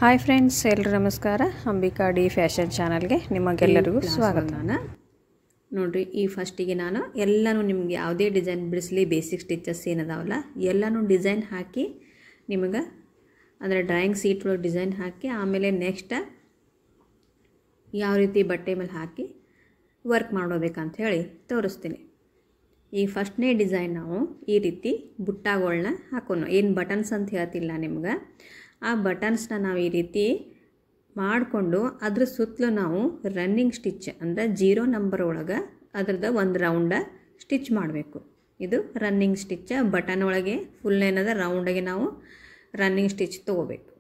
Hi friends, ಎಲ್ಲರೂ ನಮಸ್ಕಾರ. Ambika D fashion ಚಾನಲ್ಗೆ ನಿಮಗೆಲ್ಲರಿಗೂ ಸ್ವಾಗತ. ನೋಡಿರಿ, ಈ ಫಸ್ಟಿಗೆ ನಾನು ಎಲ್ಲನೂ ನಿಮ್ಗೆ ಯಾವುದೇ ಡಿಸೈನ್ ಬಿಡಿಸಲಿ, ಬೇಸಿಕ್ ಸ್ಟಿಚಸ್ ಏನದಾವಲ್ಲ ಎಲ್ಲನೂ ಡಿಸೈನ್ ಹಾಕಿ ನಿಮಗೆ ಅಂದರೆ ಡ್ರಾಯಿಂಗ್ ಸೀಟ್ ಒಳಗೆ ಡಿಸೈನ್ ಹಾಕಿ ಆಮೇಲೆ ನೆಕ್ಸ್ಟ್ ಯಾವ ರೀತಿ ಬಟ್ಟೆ ಮೇಲೆ ಹಾಕಿ ವರ್ಕ್ ಮಾಡೋಬೇಕಂತ ಹೇಳಿ ತೋರಿಸ್ತೀನಿ. ಈ ಫಸ್ಟ್ನೇ ಡಿಸೈನ್ ನಾವು ಈ ರೀತಿ ಬುಟ್ಟಾಗಳನ್ನ ಹಾಕೋಣ. ಏನು ಬಟನ್ಸ್ ಅಂತ ಹೇಳ್ತಿಲ್ಲ ನಿಮ್ಗೆ, ಆ ಬಟನ್ಸ್ನ ನಾವು ಈ ರೀತಿ ಮಾಡಿಕೊಂಡು ಅದ್ರ ಸುತ್ತಲೂ ನಾವು ರನ್ನಿಂಗ್ ಸ್ಟಿಚ್ ಅಂದರೆ 0 ನಂಬರ್ ಒಳಗೆ ಅದ್ರದ್ದು ಒಂದು ರೌಂಡ ಸ್ಟಿಚ್ ಮಾಡಬೇಕು. ಇದು ರನ್ನಿಂಗ್ ಸ್ಟಿಚ್. ಬಟನ್ ಒಳಗೆ ಫುಲ್ ಏನದ ರೌಂಡಾಗೆ ನಾವು ರನ್ನಿಂಗ್ ಸ್ಟಿಚ್ ತೊಗೋಬೇಕು.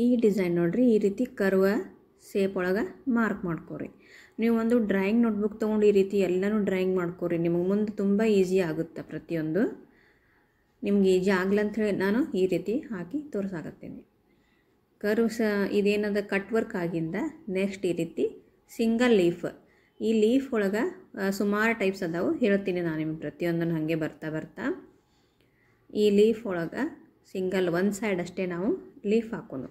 ಈ ಡಿಸೈನ್ ನೋಡಿರಿ, ಈ ರೀತಿ ಕರ್ವ ಸೇಪ್ ಒಳಗೆ ಮಾರ್ಕ್ ಮಾಡ್ಕೊರಿ. ನೀವು ಒಂದು ಡ್ರಾಯಿಂಗ್ ನೋಟ್ಬುಕ್ ತೊಗೊಂಡು ಈ ರೀತಿ ಎಲ್ಲನೂ ಡ್ರಾಯಿಂಗ್ ಮಾಡ್ಕೊರಿ. ನಿಮಗೆ ಮುಂದೆ ತುಂಬ ಈಸಿ ಆಗುತ್ತೆ. ಪ್ರತಿಯೊಂದು ನಿಮ್ಗೆ ಈಜಿ ಆಗ್ಲಂಥೇಳಿ ನಾನು ಈ ರೀತಿ ಹಾಕಿ ತೋರಿಸಾಕತ್ತೀನಿ. ಕರ್ವ್ ಇದೇನದ ಕಟ್ ವರ್ಕ್ ಆಗಿಂದ ನೆಕ್ಸ್ಟ್ ಈ ರೀತಿ ಸಿಂಗಲ್ ಲೀಫ್. ಈ ಲೀಫ್ ಒಳಗೆ ಸುಮಾರು ಟೈಪ್ಸ್ ಅದಾವು, ಹೇಳ್ತೀನಿ ನಾನು ನಿಮ್ಗೆ ಪ್ರತಿಯೊಂದನ್ನು ಹಾಗೆ ಬರ್ತಾ ಈ ಲೀಫ್ ಒಳಗೆ ಸಿಂಗಲ್ ಒಂದು ಸೈಡ್ ಅಷ್ಟೇ ನಾವು ಲೀಫ್ ಹಾಕೋಣ.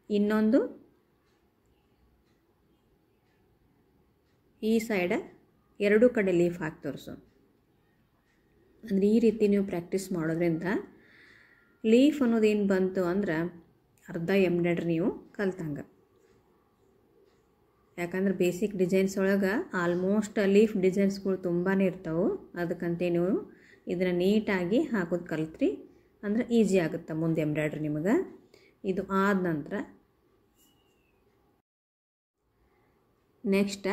ಇನ್ನೊಂದು ಈ ಸೈಡ್ ಎರಡೂ ಕಡೆ ಲೀಫ್ ಹಾಕಿ ತೋರಿಸು. ಅಂದರೆ ಈ ರೀತಿ ನೀವು ಪ್ರಾಕ್ಟೀಸ್ ಮಾಡೋದ್ರಿಂದ ಲೀಫ್ ಅನ್ನೋದೇನು ಬಂತು ಅಂದ್ರೆ ಅರ್ಧ ಎಂಬ್ರಾಯ್ಡ್ರಿ ನೀವು ಕಲ್ತಂಗೆ. ಯಾಕಂದ್ರೆ ಬೇಸಿಕ್ ಡಿಸೈನ್ಸ್ ಒಳಗೆ ಆಲ್ಮೋಸ್ಟ್ ಲೀಫ್ ಡಿಸೈನ್ಸ್ಗಳು ತುಂಬಾ ಇರ್ತಾವೆ. ಅದಕ್ಕಂತೆ ನೀವು ಇದನ್ನು ನೀಟಾಗಿ ಹಾಕೋದು ಕಲ್ತ್ರಿ ಅಂದ್ರೆ ಈಸಿ ಆಗುತ್ತೆ ಮುಂದೆ ಎಂಬ್ರಾಯ್ಡ್ರಿ ನಿಮಗೆ. ಇದು ಆದ ನಂತರ ನೆಕ್ಸ್ಟ್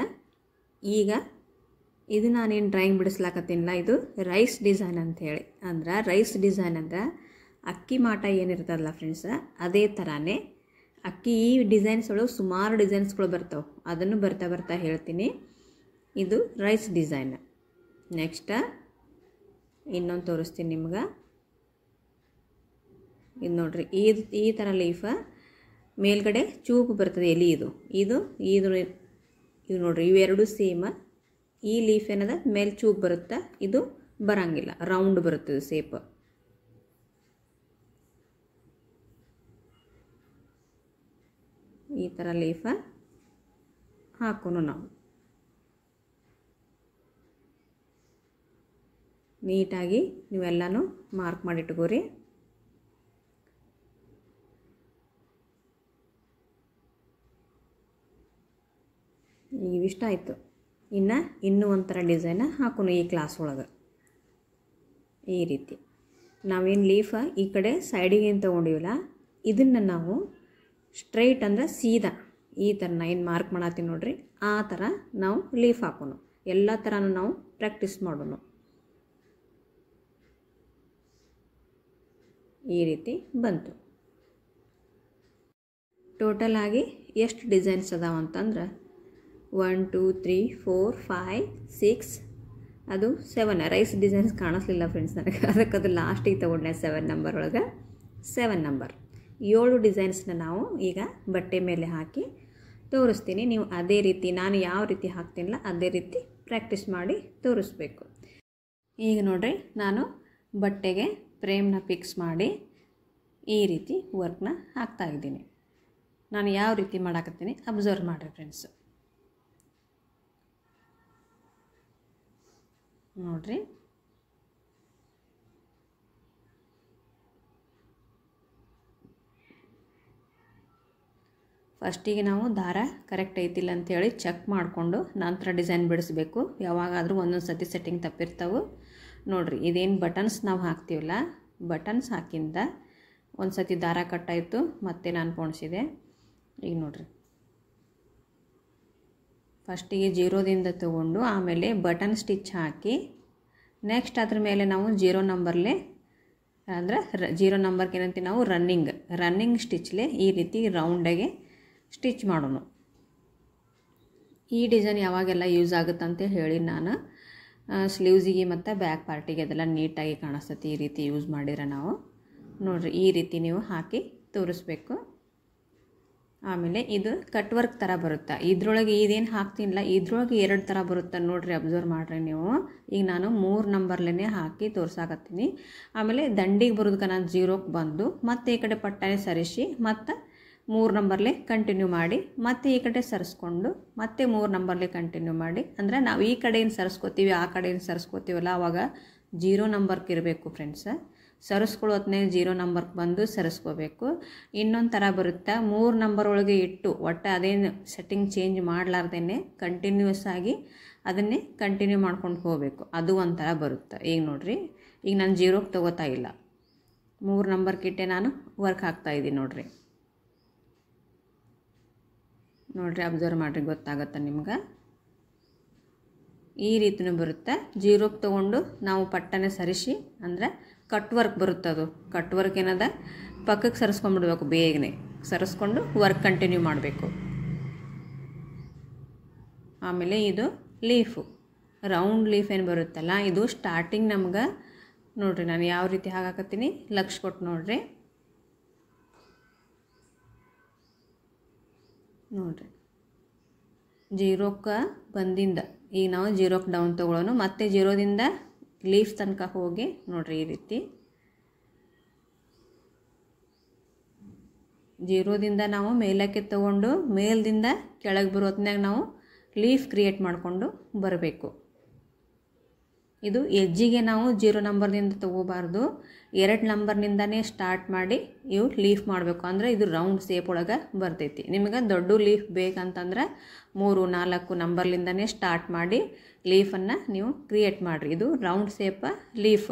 ಈಗ ಇದು ನಾನೇನು ಡ್ರಾಯಿಂಗ್ ಬಿಡಿಸ್ಲಾಕತ್ತೀನಿಲ್ಲ, ಇದು ರೈಸ್ ಡಿಸೈನ್ ಅಂಥೇಳಿ. ಅಂದ್ರೆ ರೈಸ್ ಡಿಸೈನ್ ಅಂದ್ರೆ ಅಕ್ಕಿ ಮಾಟ ಏನಿರ್ತದಲ್ಲ ಫ್ರೆಂಡ್ಸ, ಅದೇ ಥರನೇ ಅಕ್ಕಿ ಈ ಡಿಸೈನ್ಸ್ ಒಳಗೆ ಸುಮಾರು ಡಿಸೈನ್ಸ್ಗಳು ಬರ್ತಾವೆ. ಅದನ್ನು ಬರ್ತಾ ಹೇಳ್ತೀನಿ. ಇದು ರೈಸ್ ಡಿಸೈನ್. ನೆಕ್ಸ್ಟ್ ಇನ್ನೊಂದು ತೋರಿಸ್ತೀನಿ ನಿಮ್ಗೆ. ಇದು ನೋಡ್ರಿ, ಈ ಥರ ಲೀಫ ಮೇಲ್ಗಡೆ ಚೂಪು ಬರ್ತದೆ ಎಲೆ. ಇದು ನೋಡ್ರಿ, ಇವೆರಡು ಸೇಮ್. ಈ ಲೀಫ್ ಏನದ ಮೇಲೆ ಚೂಪ್ ಬರುತ್ತೆ, ಇದು ಬರಂಗಿಲ್ಲ, ರೌಂಡ್ ಬರುತ್ತದೆ ಸೇಪ್. ಈ ಥರ ಲೀಫ ಹಾಕೋನು ನಾವು ನೀಟಾಗಿ. ನೀವೆಲ್ಲನೂ ಮಾರ್ಕ್ ಮಾಡಿಟ್ಕೋರಿ. ಇವಿಷ್ಟ ಆಯಿತು. ಇನ್ನೂ ಒಂಥರ ಡಿಸೈನ ಹಾಕೋನು ಈ ಕ್ಲಾಸ್ ಒಳಗೆ. ಈ ರೀತಿ ನಾವೇನು ಲೀಫ ಈ ಕಡೆ ಸೈಡಿಗೆ ಏನು ತೊಗೊಂಡಿವಲ್ಲ, ಇದನ್ನು ನಾವು ಸ್ಟ್ರೈಟ್ ಅಂದರೆ ಸೀದಾ ಈ ಥರ ನಾ ಏನು ಮಾರ್ಕ್ ಮಾಡತ್ತೀನಿ ನೋಡ್ರಿ, ಆ ಥರ ನಾವು ಲೀಫ್ ಹಾಕೋನು. ಎಲ್ಲ ಥರನೂ ನಾವು ಪ್ರಾಕ್ಟೀಸ್ ಮಾಡೋನು. ಈ ರೀತಿ ಬಂತು. ಟೋಟಲ್ ಆಗಿ ಎಷ್ಟು ಡಿಸೈನ್ಸ್ ಅದಾವ ಅಂತಂದ್ರೆ 1 2 3 4 5 6 ಅದು 7 ರೈಸ್ ಡಿಸೈನ್ಸ್ ಕಾಣಿಸ್ಲಿಲ್ಲ ಫ್ರೆಂಡ್ಸ್ ನನಗೆ, ಅದಕ್ಕೆ ಅದು ಲಾಸ್ಟಿಗೆ ತೊಗೊಂಡೆ 7 ನಂಬರ್ ಒಳಗೆ 7 ನಂಬರ್ 7 ಡಿಸೈನ್ಸ್ನ ನಾವು ಈಗ ಬಟ್ಟೆ ಮೇಲೆ ಹಾಕಿ ತೋರಿಸ್ತೀನಿ. ನೀವು ಅದೇ ರೀತಿ ನಾನು ಯಾವ ರೀತಿ ಹಾಕ್ತೀನಿಲ್ಲ ಅದೇ ರೀತಿ ಪ್ರಾಕ್ಟೀಸ್ ಮಾಡಿ ತೋರಿಸ್ಬೇಕು. ಈಗ ನೋಡ್ರಿ, ನಾನು ಬಟ್ಟೆಗೆ ಫ್ರೇಮ್ನ ಫಿಕ್ಸ್ ಮಾಡಿ ಈ ರೀತಿ ವರ್ಕ್ನ ಹಾಕ್ತಾಯಿದ್ದೀನಿ. ನಾನು ಯಾವ ರೀತಿ ಮಾಡಾಕತ್ತೀನಿ ಅಬ್ಸರ್ವ್ ಮಾಡಿರಿ ಫ್ರೆಂಡ್ಸು. ನೋಡ್ರಿ, ಫಸ್ಟಿಗೆ ನಾವು ದಾರ ಕರೆಕ್ಟ್ ಐತಿಲ್ಲ ಅಂಥೇಳಿ ಚೆಕ್ ಮಾಡಿಕೊಂಡು ನಂತರ ಡಿಸೈನ್ ಬಿಡಿಸ್ಬೇಕು. ಯಾವಾಗಾದರೂ ಒಂದೊಂದು ಸತಿ ಸೆಟ್ಟಿಂಗ್ ತಪ್ಪಿರ್ತಾವೆ. ನೋಡಿರಿ, ಇದೇನು ಬಟನ್ಸ್ ನಾವು ಹಾಕ್ತೀವಲ್ಲ, ಬಟನ್ಸ್ ಹಾಕಿಂದ ಒಂದು ಸತಿ ದಾರ ಕಟ್ಟಾಯಿತು, ಮತ್ತೆ ನಾನು ಪೋಣಿಸಿದೆ. ಈಗ ನೋಡಿರಿ, ಫಸ್ಟಿಗೆ 0ದಿಂದ ತೊಗೊಂಡು ಆಮೇಲೆ ಬಟನ್ ಸ್ಟಿಚ್ ಹಾಕಿ ನೆಕ್ಸ್ಟ್ ಅದ್ರ ಮೇಲೆ ನಾವು 0 ನಂಬರ್ಲೆ ಅಂದರೆ 0 ನಂಬರ್ಗೆ ಏನಂತೀವಿ ನಾವು ರನ್ನಿಂಗ್ ಸ್ಟಿಚ್ಲೆ ಈ ರೀತಿ ರೌಂಡಾಗೆ ಸ್ಟಿಚ್ ಮಾಡೋಣ. ಈ ಡಿಸೈನ್ ಯಾವಾಗೆಲ್ಲ ಯೂಸ್ ಆಗುತ್ತಂತ ಹೇಳಿ ನಾನು ಸ್ಲೀವ್ಸಿಗೆ ಮತ್ತು ಬ್ಯಾಕ್ ಪಾರ್ಟಿಗೆ ಅದೆಲ್ಲ ನೀಟಾಗಿ ಕಾಣಿಸ್ತೈತಿ. ಈ ರೀತಿ ಯೂಸ್ ಮಾಡಿದ್ರೆ ನಾವು ನೋಡಿರಿ, ಈ ರೀತಿ ನೀವು ಹಾಕಿ ತೋರಿಸ್ಬೇಕು. ಆಮೇಲೆ ಇದು ಕಟ್ ವರ್ಕ್ ಥರ ಬರುತ್ತೆ. ಇದರೊಳಗೆ ಇದೇನು ಹಾಕ್ತೀನಿಲ್ಲ, ಇದ್ರೊಳಗೆ 2 ಥರ ಬರುತ್ತೆ ನೋಡಿರಿ, ಅಬ್ಸರ್ವ್ ಮಾಡಿರಿ ನೀವು. ಈಗ ನಾನು 3 ನಂಬರ್ಲೇ ಹಾಕಿ ತೋರ್ಸಾಕತ್ತೀನಿ. ಆಮೇಲೆ ದಂಡಿಗೆ ಬರೋದಕ್ಕೆ ನಾನು 0ಕ್ಕೆ ಬಂದು ಮತ್ತೆ ಈ ಕಡೆ ಪಟ್ಟಾನೆ ಸರಿಸಿ ಮತ್ತು 3 ನಂಬರ್ಲೆ ಕಂಟಿನ್ಯೂ ಮಾಡಿ ಮತ್ತೆ ಈ ಕಡೆ ಸರಿಸ್ಕೊಂಡು ಮತ್ತೆ 3 ನಂಬರ್ಲೆ ಕಂಟಿನ್ಯೂ ಮಾಡಿ. ಅಂದರೆ ನಾವು ಈ ಕಡೆಯಿಂದ ಸರಿಸ್ಕೋತೀವಿ, ಆ ಕಡೆಯಿಂದ ಸರಿಸ್ಕೋತೀವಲ್ಲ, ಆವಾಗ 0 ನಂಬರ್ಗೆ ಇರಬೇಕು ಫ್ರೆಂಡ್ಸ. ಸರಿಸ್ಕೊಳ್ಳೋ ಹೊತ್ತಿನಾಗ 0 ನಂಬರ್ಗೆ ಬಂದು ಸರಿಸ್ಕೋಬೇಕು. ಇನ್ನೊಂದು ಥರ ಬರುತ್ತೆ, 3 ನಂಬರ್ ಒಳಗೆ ಇಟ್ಟು ಒಟ್ಟು ಅದೇನು ಸೆಟ್ಟಿಂಗ್ ಚೇಂಜ್ ಮಾಡಲಾರ್ದೇ ಕಂಟಿನ್ಯೂಸ್ ಆಗಿ ಅದನ್ನೇ ಕಂಟಿನ್ಯೂ ಮಾಡ್ಕೊಂಡು ಹೋಗಬೇಕು. ಅದು ಒಂಥರ ಬರುತ್ತೆ. ಈಗ ನೋಡಿರಿ, ಈಗ ನಾನು 0ಕ್ಕೆ ತೊಗೋತಾ ಇಲ್ಲ, 3 ನಂಬರ್ಗೆ ಇಟ್ಟೆ ನಾನು ವರ್ಕ್ ಹಾಕ್ತಾಯಿದ್ದೀನಿ ನೋಡಿರಿ. ಅಬ್ಸರ್ವ್ ಮಾಡಿರಿ, ಗೊತ್ತಾಗುತ್ತೆ ನಿಮ್ಗೆ. ಈ ರೀತಿಯೂ ಬರುತ್ತೆ. 0ಕ್ಕೆ ತೊಗೊಂಡು ನಾವು ಪಟ್ಟನೆ ಸರಿಸಿ, ಅಂದರೆ ಕಟ್ ವರ್ಕ್ ಬರುತ್ತೆ. ಅದು ಕಟ್ ವರ್ಕ್ ಏನದ, ಪಕ್ಕಕ್ಕೆ ಸರಿಸ್ಕೊಂಡ್ಬಿಡ್ಬೇಕು, ಬೇಗನೆ ಸರಿಸ್ಕೊಂಡು ವರ್ಕ್ ಕಂಟಿನ್ಯೂ ಮಾಡಬೇಕು. ಆಮೇಲೆ ಇದು ಲೀಫು, ರೌಂಡ್ ಲೀಫ್ ಏನು ಬರುತ್ತಲ್ಲ, ಇದು ಸ್ಟಾರ್ಟಿಂಗ್ ನಮ್ಗೆ ನೋಡಿರಿ ನಾನು ಯಾವ ರೀತಿ ಹಾಕಾಕತ್ತೀನಿ, ಲಕ್ಷ ಕೊಟ್ಟು ನೋಡಿರಿ. ನೋಡಿರಿ 0ಕ್ಕೆ ಬಂದಿಂದ ಈಗ ನಾವು 0ಕ್ಕೆ ಡೌನ್ ತೊಗೊಳ್ಳೋಣ, ಮತ್ತೆ 0ದಿಂದ ಲೀಫ್ ತನಕ ಹೋಗಿ ನೋಡಿರಿ ಈ ರೀತಿ 0ದಿಂದ ನಾವು ಮೇಲಕ್ಕೆ ತೊಗೊಂಡು ಮೇಲ್ದಿಂದ ಕೆಳಗೆ ಬರೋತ್ನಾಗ ನಾವು ಲೀಫ್ ಕ್ರಿಯೇಟ್ ಮಾಡಿಕೊಂಡು ಬರಬೇಕು. ಇದು ಎಜ್ಜಿಗೆ ನಾವು 0 ನಂಬರ್ನಿಂದ ತೊಗೋಬಾರ್ದು, 2 ನಂಬರ್ನಿಂದನೇ ಸ್ಟಾರ್ಟ್ ಮಾಡಿ ಇವು ಲೀಫ್ ಮಾಡಬೇಕು. ಅಂದರೆ ಇದು ರೌಂಡ್ ಶೇಪ್ ಒಳಗೆ ಬರ್ತೈತಿ. ನಿಮಗೆ ದೊಡ್ಡ ಲೀಫ್ ಬೇಕಂತಂದ್ರೆ 3, 4 ನಂಬರ್ಲಿಂದನೇ ಸ್ಟಾರ್ಟ್ ಮಾಡಿ ಲೀಫನ್ನು ನೀವು ಕ್ರಿಯೇಟ್ ಮಾಡಿರಿ. ಇದು ರೌಂಡ್ ಶೇಪ್ ಲೀಫ್.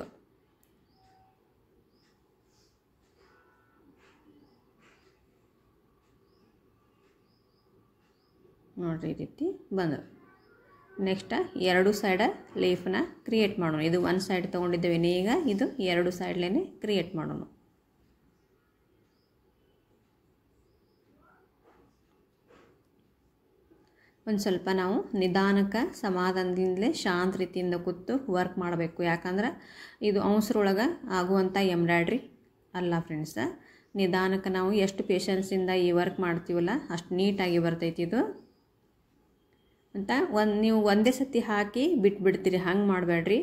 ನೋಡಿರಿ ಈ ರೀತಿ ಬಂದವು. ನೆಕ್ಸ್ಟ್ 2 ಸೈಡ ಲೀಫನ್ನ ಕ್ರಿಯೇಟ್ ಮಾಡೋಣ. ಇದು 1 ಸೈಡ್ ತೊಗೊಂಡಿದ್ದೇವೆ, ಈಗ ಇದು 2 ಸೈಡ್ಲೇ ಕ್ರಿಯೇಟ್ ಮಾಡೋಣ. ಒಂದು ಸ್ವಲ್ಪ ನಾವು ನಿಧಾನಕ್ಕೆ ಸಮಾಧಾನದಿಂದಲೇ ಶಾಂತ ರೀತಿಯಿಂದ ಕೂತು ವರ್ಕ್ ಮಾಡಬೇಕು. ಯಾಕಂದ್ರೆ ಇದು ಅವಸರೊಳಗೆ ಆಗುವಂಥ ಎಂಬ್ರಾಯ್ಡ್ರಿ ಅಲ್ಲ ಫ್ರೆಂಡ್ಸ. ನಿಧಾನಕ್ಕೆ ನಾವು ಎಷ್ಟು ಪೇಷನ್ಸಿಂದ ಈ ವರ್ಕ್ ಮಾಡ್ತೀವಲ್ಲ ಅಷ್ಟು ನೀಟಾಗಿ ಬರ್ತೈತಿ ಇದು ಅಂತ. ನೀವು ಒಂದೇ ಸತಿ ಹಾಕಿ ಬಿಟ್ಬಿಡ್ತೀರಿ, ಹಂಗೆ ಮಾಡಬೇಡ್ರಿ.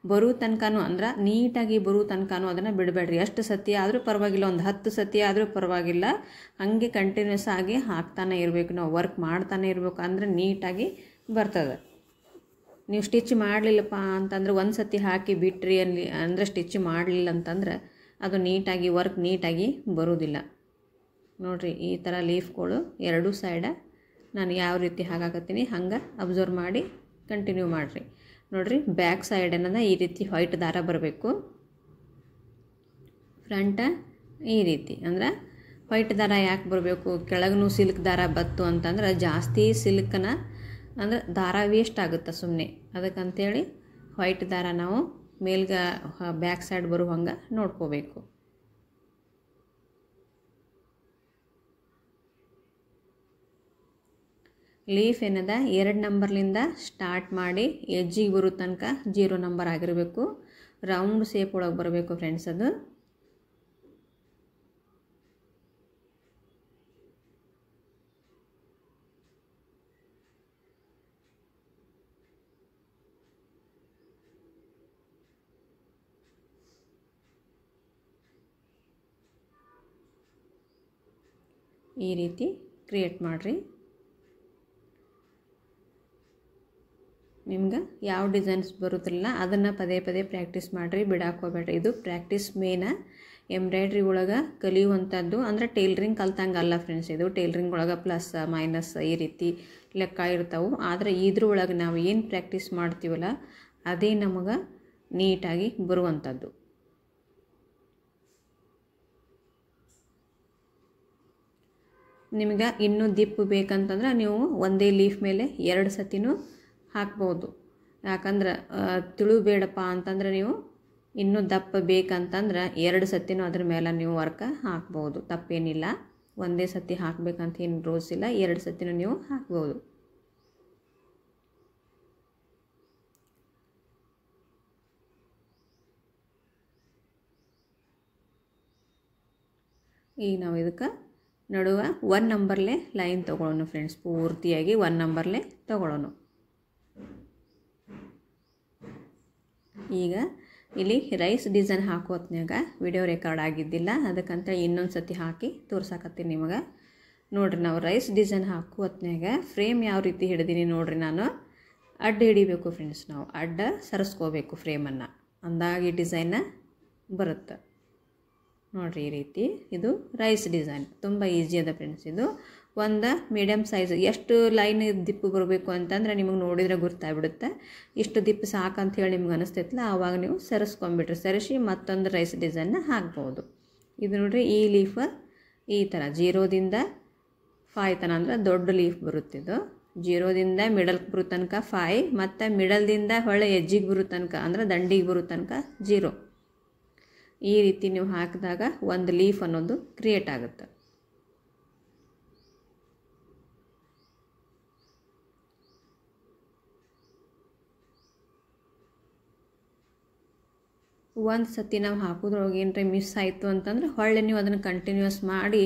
ಬರೋ ತನಕನೂ ಅಂದ್ರೆ ನೀಟಾಗಿ ಬರೋ ತನಕನೂ ಅದನ್ನು ಬಿಡಬೇಡ್ರಿ. ಎಷ್ಟು ಸತಿ ಆದರೂ ಪರವಾಗಿಲ್ಲ, ಒಂದು 10 ಸತಿ ಆದರೂ ಪರವಾಗಿಲ್ಲ, ಹಾಗೆ ಕಂಟಿನ್ಯೂಸ್ ಆಗಿ ಹಾಕ್ತಾನೆ ಇರಬೇಕು, ನಾವು ವರ್ಕ್ ಮಾಡ್ತಾನೆ ಇರಬೇಕು. ಅಂದರೆ ನೀಟಾಗಿ ಬರ್ತದೆ. ನೀವು ಸ್ಟಿಚ್ ಮಾಡಲಿಲ್ಲಪ್ಪ ಅಂತಂದ್ರೆ ಒಂದು ಸತಿ ಹಾಕಿ ಬಿಟ್ರಿ ಅಂದರೆ ಸ್ಟಿಚ್ ಮಾಡಲಿಲ್ಲ ಅಂತಂದ್ರೆ ಅದು ನೀಟಾಗಿ ವರ್ಕ್ ನೀಟಾಗಿ ಬರೋದಿಲ್ಲ. ನೋಡಿರಿ ಈ ಥರ ಲೀಫ್ಗಳು 2 ಸೈಡ ನಾನು ಯಾವ ರೀತಿ ಹಾಕಾಕತ್ತೀನಿ ಹಂಗೆ ಅಬ್ಸರ್ವ್ ಮಾಡಿ ಕಂಟಿನ್ಯೂ ಮಾಡಿರಿ. ನೋಡಿರಿ ಬ್ಯಾಕ್ ಸೈಡ್ ಏನದ ಈ ರೀತಿ ವೈಟ್ ದಾರ ಬರಬೇಕು, ಫ್ರಂಟ ಈ ರೀತಿ. ಅಂದ್ರೆ ವೈಟ್ ದಾರ ಯಾಕೆ ಬರಬೇಕು, ಕೆಳಗೂ ಸಿಲ್ಕ್ ದಾರ ಬತ್ತು ಅಂತಂದ್ರೆ ಜಾಸ್ತಿ ಸಿಲ್ಕನ ಅಂದ್ರೆ ದಾರ ವೇಸ್ಟ್ ಆಗುತ್ತೆ ಸುಮ್ಮನೆ. ಅದಕ್ಕಂತೇಳಿ ವೈಟ್ ದಾರ ನಾವು ಮೇಲ್ಗೆ ಬ್ಯಾಕ್ ಸೈಡ್ ಬರೋ ಹಂಗೆ ನೋಡ್ಕೋಬೇಕು. ಲೀಫ್ ಏನದ 2 ನಂಬರ್ಲಿಂದ ಸ್ಟಾರ್ಟ್ ಮಾಡಿ ಎಜ್ಜಿಗೆ ಬರೋ ತನಕ 0 ನಂಬರ್ ಆಗಿರಬೇಕು. ರೌಂಡ್ ಶೇಪ್ ಒಳಗೆ ಬರಬೇಕು ಫ್ರೆಂಡ್ಸ್. ಅದು ಈ ರೀತಿ ಕ್ರಿಯೇಟ್ ಮಾಡಿರಿ. ನಿಮ್ಗೆ ಯಾವ ಡಿಸೈನ್ಸ್ ಬರುತ್ತಿಲ್ಲ ಅದನ್ನು ಪದೇ ಪದೇ ಪ್ರಾಕ್ಟೀಸ್ ಮಾಡಿರಿ, ಬಿಡಾಕೋಬೇಡ್ರಿ. ಇದು ಪ್ರಾಕ್ಟೀಸ್ ಮೇನ. ಎಂಬ್ರಾಯ್ಡ್ರಿ ಒಳಗೆ ಕಲಿಯುವಂಥದ್ದು ಅಂದರೆ ಟೇಲ್ರಿಂಗ್ ಕಲ್ತಂಗೆ ಅಲ್ಲ ಫ್ರೆಂಡ್ಸ್. ಇದು ಟೇಲ್ರಿಂಗ್ ಒಳಗೆ ಪ್ಲಸ್ ಮೈನಸ್ ಈ ರೀತಿ ಲೆಕ್ಕ ಇರ್ತಾವೆ. ಆದರೆ ಇದ್ರೊಳಗೆ ನಾವು ಏನು ಪ್ರಾಕ್ಟೀಸ್ ಮಾಡ್ತೀವಲ್ಲ ಅದೇ ನಮಗೆ ನೀಟಾಗಿ ಬರುವಂಥದ್ದು. ನಿಮ್ಗೆ ಇನ್ನೂ ದಿಪ್ಪು ಬೇಕಂತಂದ್ರೆ ನೀವು ಒಂದೇ ಲೀಫ್ ಮೇಲೆ 2 ಸತಿನೂ ಹಾಕ್ಬೋದು. ಯಾಕಂದ್ರೆ ತಿಳಿಬೇಡಪ್ಪ ಅಂತಂದ್ರೆ ನೀವು ಇನ್ನೂ ದಪ್ಪ ಬೇಕಂತಂದ್ರೆ 2 ಸತಿನೂ ಅದ್ರ ಮೇಲೆ ನೀವು ವರ್ಕ ಹಾಕ್ಬೋದು, ತಪ್ಪೇನಿಲ್ಲ. ಒಂದೇ ಸತಿ ಹಾಕಬೇಕಂತ ಏನು ರೂಲ್ಸ್ ಇಲ್ಲ, 2 ಸತಿನೂ ನೀವು ಹಾಕ್ಬೋದು. ಈಗ ನಾವು ಇದಕ್ಕೆ ನಡುವೆ 1 ನಂಬರ್ಲೆ ಲೈನ್ ತೊಗೊಳ್ಳೋಣ ಫ್ರೆಂಡ್ಸ್. ಪೂರ್ತಿಯಾಗಿ 1 ನಂಬರ್ಲೆ ತೊಗೊಳ್ಳೋಣ. ಈಗ ಇಲ್ಲಿ ರೈಸ್ ಡಿಸೈನ್ ಹಾಕೋ ಹೊತ್ನ್ಯಾಗ ವಿಡಿಯೋ ರೆಕಾರ್ಡ್ ಆಗಿದ್ದಿಲ್ಲ, ಅದಕ್ಕಂತ ಇನ್ನೊಂದು ಸತಿ ಹಾಕಿ ತೋರ್ಸಾಕತ್ತೀನಿ ನಿಮಗೆ. ನೋಡಿರಿ, ನಾವು ರೈಸ್ ಡಿಸೈನ್ ಹಾಕೋ ಹೊತ್ನ್ಯಾಗ ಫ್ರೇಮ್ ಯಾವ ರೀತಿ ಹಿಡಿದೀನಿ ನೋಡಿರಿ. ನಾನು ಅಡ್ಡ ಹಿಡಿಬೇಕು ಫ್ರೆಂಡ್ಸ್. ನಾವು ಅಡ್ಡ ಸರಿಸ್ಕೋಬೇಕು ಫ್ರೇಮನ್ನು, ಅಂದಾಗಿ ಡಿಸೈನ ಬರುತ್ತೆ ನೋಡಿರಿ. ಈ ರೀತಿ ಇದು ರೈಸ್ ಡಿಸೈನ್ ತುಂಬ ಈಸಿ ಅದ ಫ್ರೆಂಡ್ಸ್. ಇದು ಒಂದು ಮೀಡಿಯಮ್ ಸೈಜ್, ಎಷ್ಟು ಲೈನ್ ದಿಪ್ಪು ಬರಬೇಕು ಅಂತಂದ್ರೆ ನಿಮಗೆ ನೋಡಿದರೆ ಗೊತ್ತಾಗ್ಬಿಡುತ್ತೆ. ಇಷ್ಟು ದಿಪ್ಪು ಸಾಕಂತ ಹೇಳಿ ನಿಮ್ಗೆ ಅನಿಸ್ತೈತಲ್ಲ, ಆವಾಗ ನೀವು ಸರಿಸ್ಕೊಂಬಿಟ್ರೆ ಸರಿಸಿ ಮತ್ತೊಂದು ರೈಸ್ ಡಿಸೈನ್ನ ಹಾಕ್ಬೋದು. ಇದು ನೋಡಿರಿ, ಈ ಲೀಫ್ ಈ ಥರ 0ದಿಂದ 5 ತನಕ ಅಂದ್ರೆ ದೊಡ್ಡ ಲೀಫ್ ಬರುತ್ತಿದ್ದು. 0ದಿಂದ ಮಿಡಲ್ಗೆ ಬರೋ ತನಕ 5, ಮತ್ತು ಮಿಡಲ್ದಿಂದ ಹೊಳೆ ಎಜ್ಜಿಗೆ ಬರೋ ತನಕ ಅಂದ್ರೆ ದಂಡಿಗೆ ಬರೋ ತನಕ 0. ಈ ರೀತಿ ನೀವು ಹಾಕಿದಾಗ ಒಂದು ಲೀಫ್ ಅನ್ನೋದು ಕ್ರಿಯೇಟ್ ಆಗುತ್ತೆ. ಒಂದು ಸತಿ ನಾವು ಹಾಕೋದ್ರೊಳಗೆ ಏನರ ಮಿಸ್ ಆಯಿತು ಅಂತಂದ್ರೆ ಹೊಳ್ಳೆ ನೀವು ಅದನ್ನು ಕಂಟಿನ್ಯೂಸ್ ಮಾಡಿ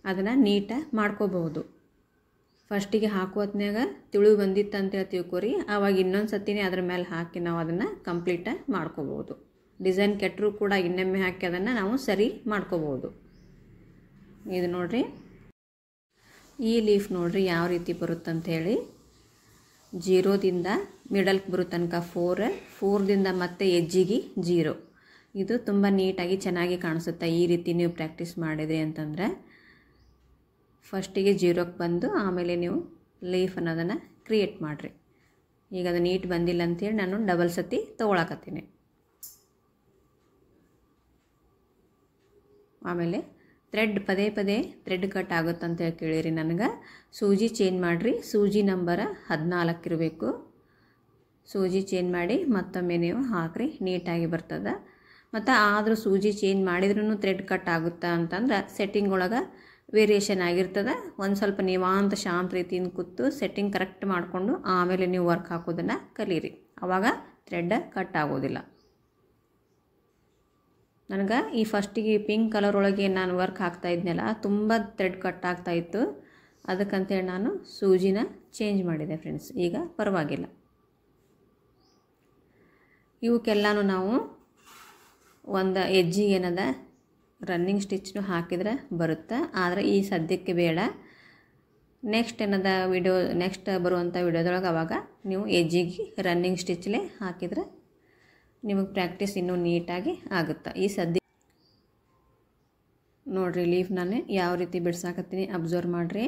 ಅದನ್ನು ನೀಟಾಗಿ ಮಾಡ್ಕೋಬಹುದು. ಫಸ್ಟಿಗೆ ಹಾಕೋತ್ನಾಗ ತಿಳು ಬಂದಿತ್ತು ಅಂತೇಳಿ ತಿಳ್ಕೊರಿ, ಆವಾಗ ಇನ್ನೊಂದು ಸತಿನೇ ಅದ್ರ ಮೇಲೆ ಹಾಕಿ ನಾವು ಅದನ್ನು ಕಂಪ್ಲೀಟಾಗಿ ಮಾಡ್ಕೋಬೋದು. ಡಿಸೈನ್ ಕೆಟ್ಟರೂ ಕೂಡ ಇನ್ನೊಮ್ಮೆ ಹಾಕಿ ಅದನ್ನು ನಾವು ಸರಿ ಮಾಡ್ಕೋಬೋದು. ಇದು ನೋಡಿರಿ, ಈ ಲೀಫ್ ನೋಡಿರಿ ಯಾವ ರೀತಿ ಬರುತ್ತಂಥೇಳಿ. 0ದಿಂದ ಮಿಡಲ್ಗೆ ಬರೋ ತನಕ 4, 4ದಿಂದ ಮತ್ತೆ ಎಜ್ಜಿಗೆ 0. ಇದು ತುಂಬ ನೀಟಾಗಿ ಚೆನ್ನಾಗಿ ಕಾಣಿಸುತ್ತೆ. ಈ ರೀತಿ ನೀವು ಪ್ರಾಕ್ಟೀಸ್ ಮಾಡಿದ್ರಿ ಅಂತಂದರೆ ಫಸ್ಟಿಗೆ 0ಕ್ಕೆ ಬಂದು ಆಮೇಲೆ ನೀವು ಲೀಫ್ ಅನ್ನೋದನ್ನು ಕ್ರಿಯೇಟ್ ಮಾಡಿರಿ. ಈಗ ಅದು ನೀಟ್ ಬಂದಿಲ್ಲ ಅಂಥೇಳಿ ನಾನು ಡಬಲ್ ಸತಿ ತೊಗೊಳಕತ್ತೀನಿ. ಆಮೇಲೆ ಥ್ರೆಡ್ ಪದೇ ಥ್ರೆಡ್ ಕಟ್ ಆಗುತ್ತಂತ ಕೇಳಿರಿ ನನಗೆ. ಸೂಜಿ ಚೇಂಜ್ ಮಾಡಿರಿ, ಸೂಜಿ ನಂಬರ 14 ಇರಬೇಕು. ಸೂಜಿ ಚೇಂಜ್ ಮಾಡಿ ಮತ್ತೊಮ್ಮೆ ನೀವು ಹಾಕಿರಿ, ನೀಟಾಗಿ ಬರ್ತದೆ. ಮತ್ತು ಆದರೂ ಸೂಜಿ ಚೇಂಜ್ ಮಾಡಿದ್ರೂ ಥ್ರೆಡ್ ಕಟ್ ಆಗುತ್ತಾ ಅಂತಂದ್ರೆ ಸೆಟ್ಟಿಂಗ್ ಒಳಗೆ ವೇರಿಯೇಷನ್ ಆಗಿರ್ತದೆ. ಒಂದು ಸ್ವಲ್ಪ ನಿವಾಂತ ಶಾಂತ ರೀತಿಯಿಂದ ಕೂತು ಸೆಟ್ಟಿಂಗ್ ಕರೆಕ್ಟ್ ಮಾಡಿಕೊಂಡು ಆಮೇಲೆ ನೀವು ವರ್ಕ್ ಹಾಕೋದನ್ನು ಕಲೀರಿ, ಆವಾಗ ಥ್ರೆಡ್ ಕಟ್ ಆಗೋದಿಲ್ಲ. ನನಗೆ ಈ ಫಸ್ಟಿಗೆ ಪಿಂಕ್ ಕಲರ್ ಒಳಗೆ ನಾನು ವರ್ಕ್ ಹಾಕ್ತಾ ಇದ್ನಲ್ಲ, ತುಂಬ ಥ್ರೆಡ್ ಕಟ್ ಆಗ್ತಾಯಿತ್ತು. ಅದಕ್ಕಂತೇಳಿ ನಾನು ಸೂಜಿನ ಚೇಂಜ್ ಮಾಡಿದೆ ಫ್ರೆಂಡ್ಸ್. ಈಗ ಪರವಾಗಿಲ್ಲ. ಇವಕ್ಕೆಲ್ಲನೂ ನಾವು ಒಂದು ಎಜ್ಜಿಗೆ ಏನದ ರನ್ನಿಂಗ್ ಸ್ಟಿಚ್ನು ಹಾಕಿದ್ರೆ ಬರುತ್ತೆ, ಆದರೆ ಈ ಸದ್ಯಕ್ಕೆ ಬೇಡ. ನೆಕ್ಸ್ಟ್ ಏನದ ವಿಡಿಯೋ, ನೆಕ್ಸ್ಟ್ ಬರುವಂಥ ವಿಡಿಯೋದೊಳಗೆ ಅವಾಗ ನೀವು ಎಜ್ಜಿಗೆ ರನ್ನಿಂಗ್ ಸ್ಟಿಚ್ಲೇ ಹಾಕಿದರೆ ನಿಮಗೆ ಪ್ರಾಕ್ಟೀಸ್ ಇನ್ನೂ ನೀಟಾಗಿ ಆಗುತ್ತೆ. ಈ ಸದ್ಯ ನೋಡಿರಿ, ಲೀಫ್ ನಾನು ಯಾವ ರೀತಿ ಬಿಡ್ಸಾಕತ್ತೀನಿ ಅಬ್ಸರ್ವ್ ಮಾಡಿರಿ.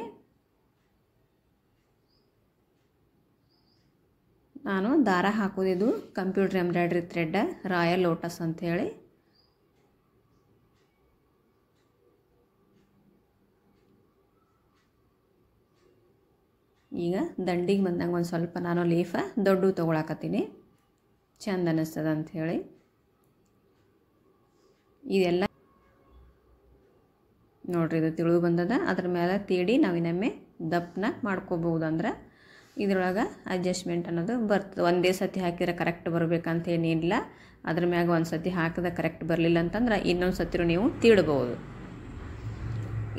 ನಾನು ದಾರ ಹಾಕೋದಿದ್ದು computer embroidery thread royal lotus ಅಂಥೇಳಿ. ಈಗ ದಂಡಿಗೆ ಬಂದಂಗೆ ಒಂದು ಸ್ವಲ್ಪ ನಾನು ಲೀಫ ದೊಡ್ಡ ತೊಗೊಳಕತ್ತೀನಿ, ಚಂದ ಅನ್ನಿಸ್ತದೆ ಅಂಥೇಳಿ. ಇದೆಲ್ಲ ನೋಡಿರಿ, ಇದು ತಿಳಿದು ಬಂದದ. ಅದ್ರ ಮೇಲೆ ತೀಡಿ ನಾವು ಇನ್ನೊಮ್ಮೆ ದಪ್ಪನ ಮಾಡ್ಕೋಬೋದು. ಅಂದ್ರೆ ಇದ್ರೊಳಗೆ ಅಡ್ಜಸ್ಟ್ಮೆಂಟ್ ಅನ್ನೋದು ಬರ್ತದೆ. ಒಂದೇ ಸತಿ ಹಾಕಿದ್ರೆ ಕರೆಕ್ಟ್ ಬರಬೇಕಂತೇನಿಲ್ಲ. ಅದ್ರ ಮ್ಯಾಗ ಒಂದು ಸತಿ ಹಾಕಿದ್ರೆ ಕರೆಕ್ಟ್ ಬರಲಿಲ್ಲ ಅಂತಂದ್ರೆ ಇನ್ನೊಂದು ಸತಿ ನೀವು ತೀಡ್ಬೋದು.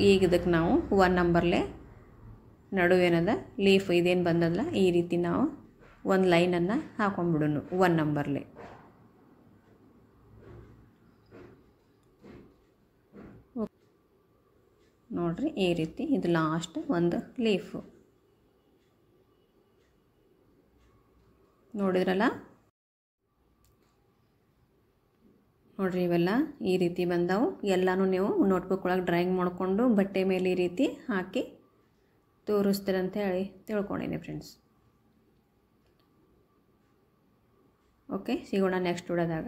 ಈಗ ಇದಕ್ಕೆ ನಾವು 1 ನಂಬರ್ಲೆ ನಡುವೇನದ ಲೀಫ್ ಇದೇನು ಬಂದದಲ್ಲ, ಈ ರೀತಿ ನಾವು ಒಂದು ಲೈನನ್ನು ಹಾಕೊಂಡ್ಬಿಡೋಣ 1 ನಂಬರ್ಲೆ. ನೋಡಿರಿ, ಈ ರೀತಿ ಇದು ಲಾಸ್ಟ್ ಒಂದು ಲೀಫು ನೋಡಿದ್ರಲ್ಲ. ನೋಡಿರಿ, ಇವೆಲ್ಲ ಈ ರೀತಿ ಬಂದವು. ಎಲ್ಲನೂ ನೀವು ನೋಟ್ಬುಕ್ ಒಳಗೆ ಡ್ರಾಯಿಂಗ್ ಮಾಡಿಕೊಂಡು ಬಟ್ಟೆ ಮೇಲೆ ಈ ರೀತಿ ಹಾಕಿ ತೋರಿಸ್ತೀರಂತ ಹೇಳಿ ತಿಳ್ಕೊಂಡೀನಿ ಫ್ರೆಂಡ್ಸ್. ಓಕೆ, ಸಿಗೋಣ ನೆಕ್ಸ್ಟ್ ವಿಡಿಯೋದಾಗ.